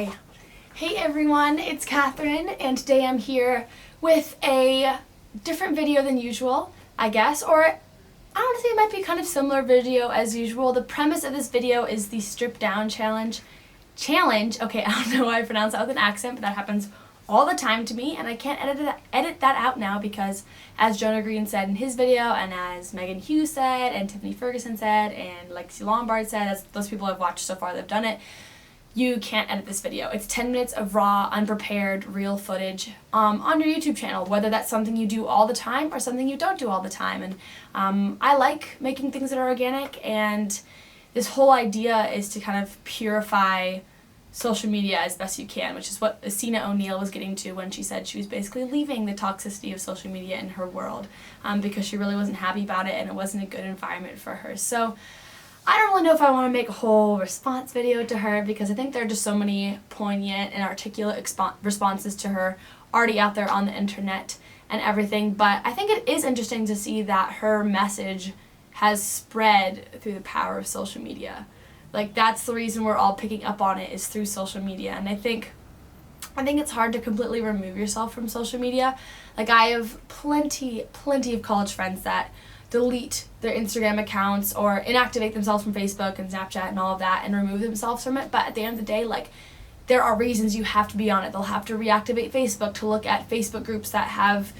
Hi. Hey everyone, it's Catherine, and today I'm here with a different video than usual, I guess, or I don't think it might be kind of similar video as usual. The premise of this video is the strip down challenge. Okay, I don't know why I pronounce that with an accent, but that happens all the time to me, and I can't edit that out now because, as Jonah Green said in his video, and as Megan Hughes said, and Tiffany Ferguson said, and Lexi Lombard said, as those people I've watched so far that have done it, you can't edit this video. It's 10 minutes of raw, unprepared, real footage on your YouTube channel, whether that's something you do all the time or something you don't do all the time. And I like making things that are organic, and this whole idea is to kind of purify social media as best you can, which is what Asina O'Neill was getting to when she said she was basically leaving the toxicity of social media in her world because she really wasn't happy about it and it wasn't a good environment for her. So I don't really know if I want to make a whole response video to her because I think there are just so many poignant and articulate responses to her already out there on the internet and everything, but I think it is interesting to see that her message has spread through the power of social media. Like, that's the reason we're all picking up on it, is through social media. And I think it's hard to completely remove yourself from social media. Like, I have plenty of college friends that delete their Instagram accounts or inactivate themselves from Facebook and Snapchat and all of that and remove themselves from it. But at the end of the day, like, there are reasons you have to be on it. They'll have to reactivate Facebook to look at Facebook groups that have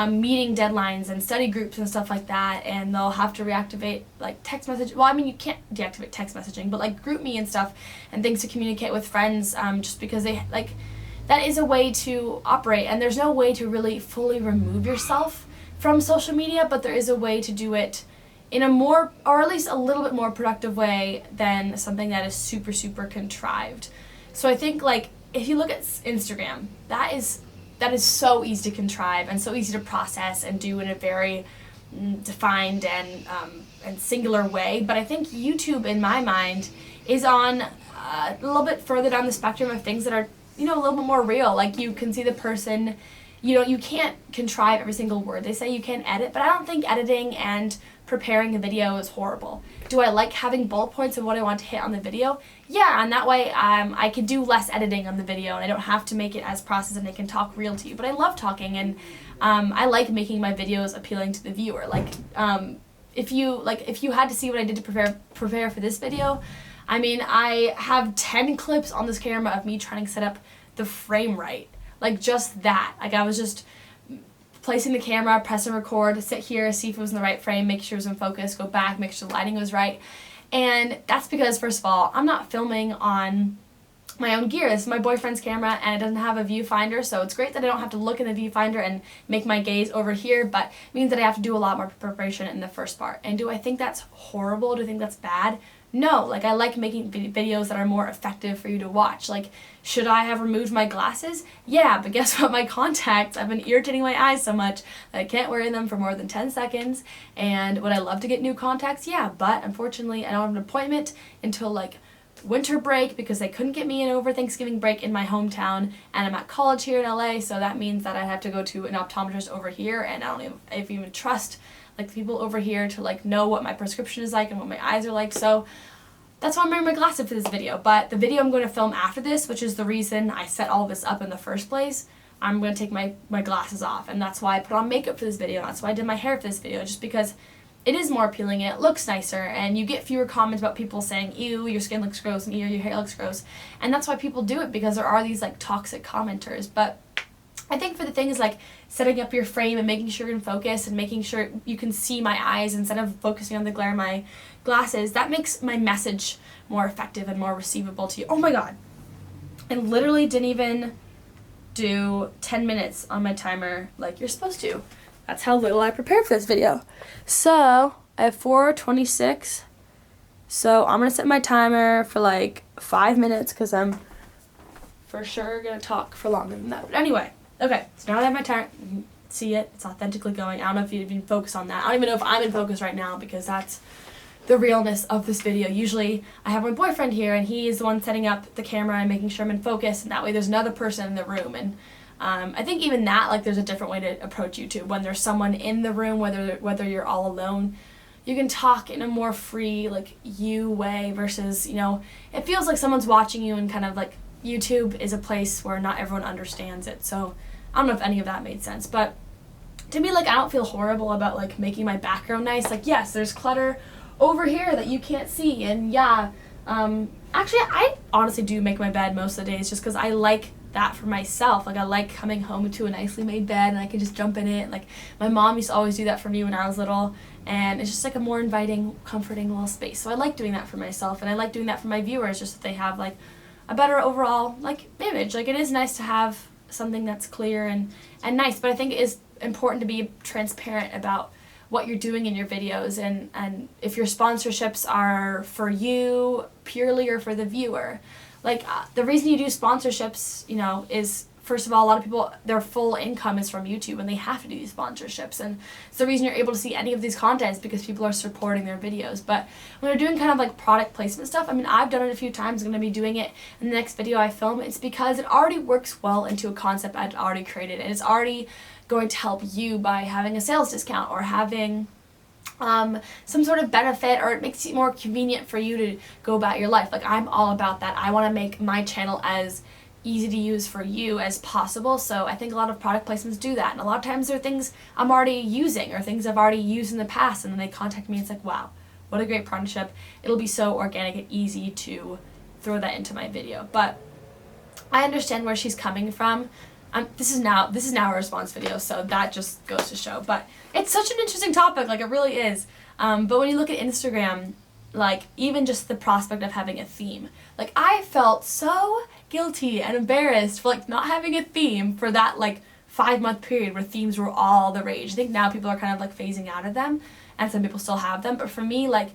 meeting deadlines and study groups and stuff like that, and they'll have to reactivate like text message. Well, I mean, you can't deactivate text messaging, but like group me and stuff and things to communicate with friends, just because they like that is a way to operate, and there's no way to really fully remove yourself from social media, but there is a way to do it in a more, or at least a little bit more productive way than something that is super contrived. So I think, like, if you look at Instagram, that is so easy to contrive and so easy to process and do in a very defined and singular way. But I think YouTube, in my mind, is on a little bit further down the spectrum of things that are, a little bit more real. Like, you can see the person. You can't contrive every single word. They say you can't edit, but I don't think editing and preparing a video is horrible. Do I like having bullet points of what I want to hit on the video? Yeah, and that way I can do less editing on the video and I don't have to make it as processed and I can talk real to you. But I love talking, and I like making my videos appealing to the viewer. Like, if you had to see what I did to prepare for this video, I mean, I have 10 clips on this camera of me trying to set up the frame right. Like, just that. Like, I was just placing the camera, press and record, sit here, see if it was in the right frame, make sure it was in focus, go back, make sure the lighting was right. And that's because, first of all, I'm not filming on my own gear. This is my boyfriend's camera, and it doesn't have a viewfinder, so it's great that I don't have to look in the viewfinder and make my gaze over here, but it means that I have to do a lot more preparation in the first part. And do I think that's horrible? Do I think that's bad? No. Like, I like making videos that are more effective for you to watch. Like, should I have removed my glasses? Yeah, but guess what? My contacts have been irritating my eyes so much that I can't wear them for more than 10 seconds. And would I love to get new contacts? Yeah, but unfortunately I don't have an appointment until like winter break because they couldn't get me in over Thanksgiving break in my hometown, and I'm at college here in LA, so that means that I have to go to an optometrist over here, and I don't even trust like the people over here to like know what my prescription is like and what my eyes are like. So that's why I'm wearing my glasses for this video. But the video I'm going to film after this, which is the reason I set all this up in the first place, I'm going to take my glasses off, and that's why I put on makeup for this video, and that's why I did my hair for this video, just because it is more appealing and it looks nicer, and you get fewer comments about people saying, ew, your skin looks gross, and ew, your hair looks gross. And that's why people do it, because there are these like toxic commenters. But I think for the things like setting up your frame and making sure you're in focus and making sure you can see my eyes instead of focusing on the glare of my glasses, that makes my message more effective and more receivable to you. Oh my god. I literally didn't even do 10 minutes on my timer like you're supposed to. That's how little I prepared for this video. So, I have 4:26. So, I'm going to set my timer for like 5 minutes because I'm for sure going to talk for longer than that. But anyway. Okay, so now that I have my timer, you can see it, it's authentically going. I don't know if you even focus on that. I don't even know if I'm in focus right now because that's the realness of this video. Usually I have my boyfriend here and he is the one setting up the camera and making sure I'm in focus, and that way there's another person in the room. And I think even that, like, there's a different way to approach YouTube. When there's someone in the room, whether you're all alone, you can talk in a more free, like, you way versus, it feels like someone's watching you and kind of like YouTube is a place where not everyone understands it. So I don't know if any of that made sense, but to me, like, I don't feel horrible about, like, making my background nice. Like, yes, there's clutter over here that you can't see, and yeah, actually, I honestly do make my bed most of the days just because I like that for myself. Like, I like coming home to a nicely made bed and I can just jump in it. Like, my mom used to always do that for me when I was little, and it's just like a more inviting, comforting little space. So I like doing that for myself, and I like doing that for my viewers, just that they have, like, a better overall, like, image. Like, it is nice to have something that's clear and nice, but I think it is important to be transparent about what you're doing in your videos, and if your sponsorships are for you purely or for the viewer. Like, the reason you do sponsorships, you know, is, first of all, a lot of people, their full income is from YouTube and they have to do these sponsorships, and it's the reason you're able to see any of these contents, because people are supporting their videos. But when you're doing kind of like product placement stuff, I mean, I've done it a few times, I'm going to be doing it in the next video I film. It's because it already works well into a concept I've already created, and it's already going to help you by having a sales discount or having some sort of benefit, or it makes it more convenient for you to go about your life. Like, I'm all about that. I want to make my channel as easy to use for you as possible, so I think a lot of product placements do that, and a lot of times they're things I'm already using or things I've already used in the past, and then they contact me and it's like, wow, what a great partnership. It'll be so organic and easy to throw that into my video. But I understand where she's coming from. This is now a response video, so that just goes to show. But it's such an interesting topic, like, it really is. But when you look at Instagram, like, even just the prospect of having a theme, like, I felt so guilty and embarrassed for, like, not having a theme for that, like, 5-month period where themes were all the rage. I think now people are kind of, like, phasing out of them, and some people still have them. But for me, like,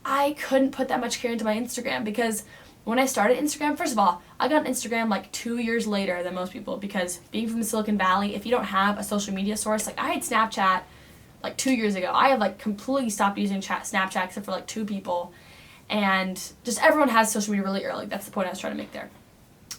I couldn't put that much care into my Instagram, because when I started Instagram, first of all, I got Instagram like 2 years later than most people, because being from the Silicon Valley, if you don't have a social media source, like, I had Snapchat like 2 years ago. I have, like, completely stopped using Snapchat except for like 2 people, and just everyone has social media really early. That's the point I was trying to make there.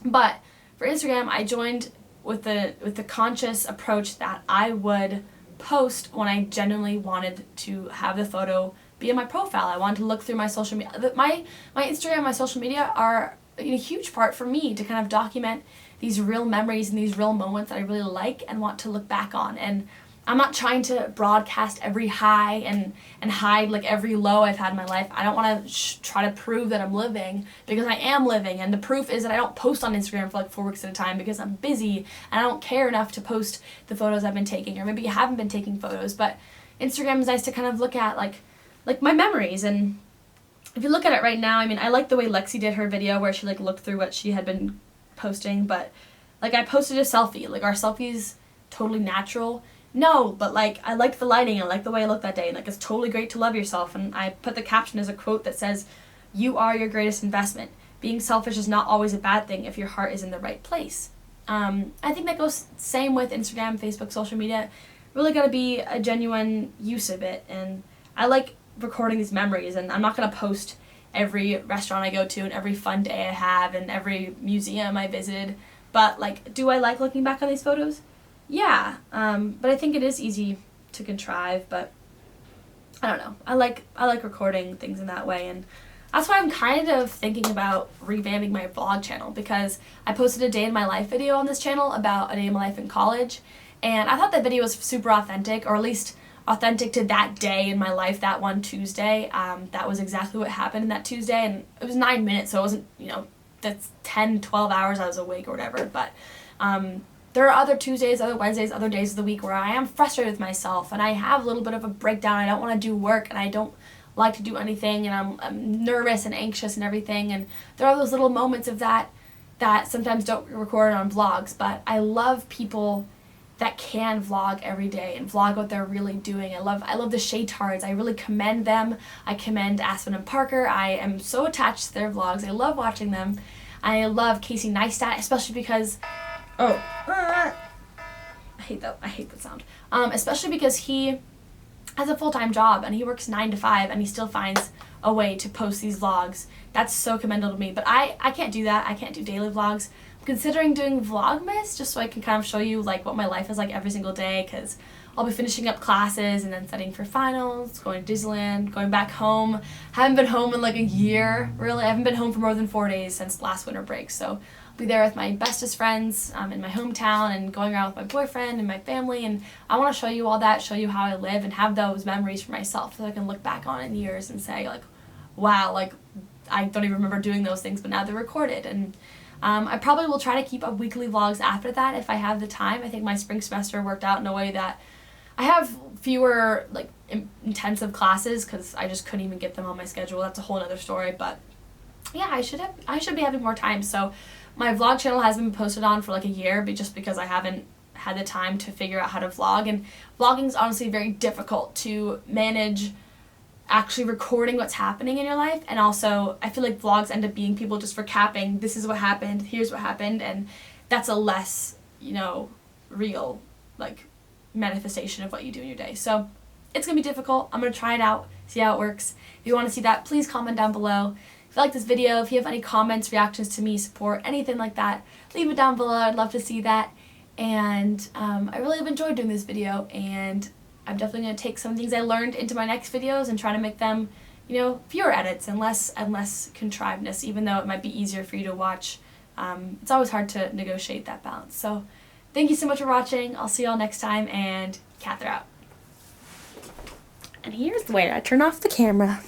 But for Instagram, I joined with the conscious approach that I would post when I genuinely wanted to have the photo be in my profile. I wanted to look through my social media. My Instagram, my social media are a huge part for me to kind of document these real memories and these real moments that I really like and want to look back on. And I'm not trying to broadcast every high and hide, like, every low I've had in my life. I don't want to try to prove that I'm living, because I am living, and the proof is that I don't post on Instagram for like 4 weeks at a time because I'm busy and I don't care enough to post the photos I've been taking, or maybe I haven't been taking photos. But Instagram is nice to kind of look at, like my memories. And if you look at it right now, I mean, I like the way Lexi did her video where she, like, looked through what she had been posting, but, like, I posted a selfie. Like, our selfie's totally natural. No, but, like, I liked the lighting, I liked the way I looked that day, and, like, it's totally great to love yourself. And I put the caption as a quote that says, "You are your greatest investment. Being selfish is not always a bad thing if your heart is in the right place." I think that goes same with Instagram, Facebook, social media. Really gotta be a genuine use of it, and I like recording these memories, and I'm not going to post every restaurant I go to and every fun day I have and every museum I visited, but, like, do I like looking back on these photos? Yeah, but I think it is easy to contrive, but I don't know. I like recording things in that way, and that's why I'm kind of thinking about revamping my vlog channel, because I posted a day in my life video on this channel about a day in my life in college, and I thought that video was super authentic, or at least authentic to that day in my life, that one Tuesday. That was exactly what happened in that Tuesday, and it was 9 minutes, so it wasn't, you know, that's 10, 12 hours I was awake or whatever. But there are other Tuesdays, other Wednesdays, other days of the week where I am frustrated with myself, and I have a little bit of a breakdown. I don't want to do work, and I don't like to do anything, and I'm nervous and anxious and everything, and there are those little moments of that sometimes don't record on vlogs. But I love people that can vlog every day and vlog what they're really doing. I love the Shaytards. I really commend them. I commend Aspen and Parker. I am so attached to their vlogs. I love watching them. I love Casey Neistat, especially because I hate that sound. Especially because he has a full-time job and he works 9 to 5 and he still finds a way to post these vlogs. That's so commendable to me. But I can't do that. I can't do daily vlogs. I'm considering doing Vlogmas just so I can kind of show you, like, what my life is like every single day, because I'll be finishing up classes and then studying for finals, going to Disneyland, going back home. Haven't been home in like a year, really. I haven't been home for more than 4 days since last winter break. So I'll be there with my bestest friends in my hometown and going around with my boyfriend and my family. And I want to show you all that, show you how I live, and have those memories for myself so I can look back on it in years and say, like, wow, like, I don't even remember doing those things, but now they're recorded. And I probably will try to keep up weekly vlogs after that if I have the time. I think my spring semester worked out in a way that I have fewer like intensive classes because I just couldn't even get them on my schedule. That's a whole other story, but yeah, I should be having more time. So my vlog channel hasn't been posted on for like a year, but just because I haven't had the time to figure out how to vlog. And vlogging is honestly very difficult to manage, actually recording what's happening in your life. And also I feel like vlogs end up being people just recapping, this is what happened, here's what happened, and that's a less, real like manifestation of what you do in your day. So it's gonna be difficult. I'm gonna try it out, see how it works. If you want to see that, please comment down below. If you like this video, if you have any comments, reactions to me, support, anything like that, leave it down below. I'd love to see that. And I really have enjoyed doing this video, and I'm definitely going to take some things I learned into my next videos and try to make them, fewer edits and less contrivedness, even though it might be easier for you to watch. It's always hard to negotiate that balance. So thank you so much for watching. I'll see you all next time, and Katherout. And here's where I turn off the camera.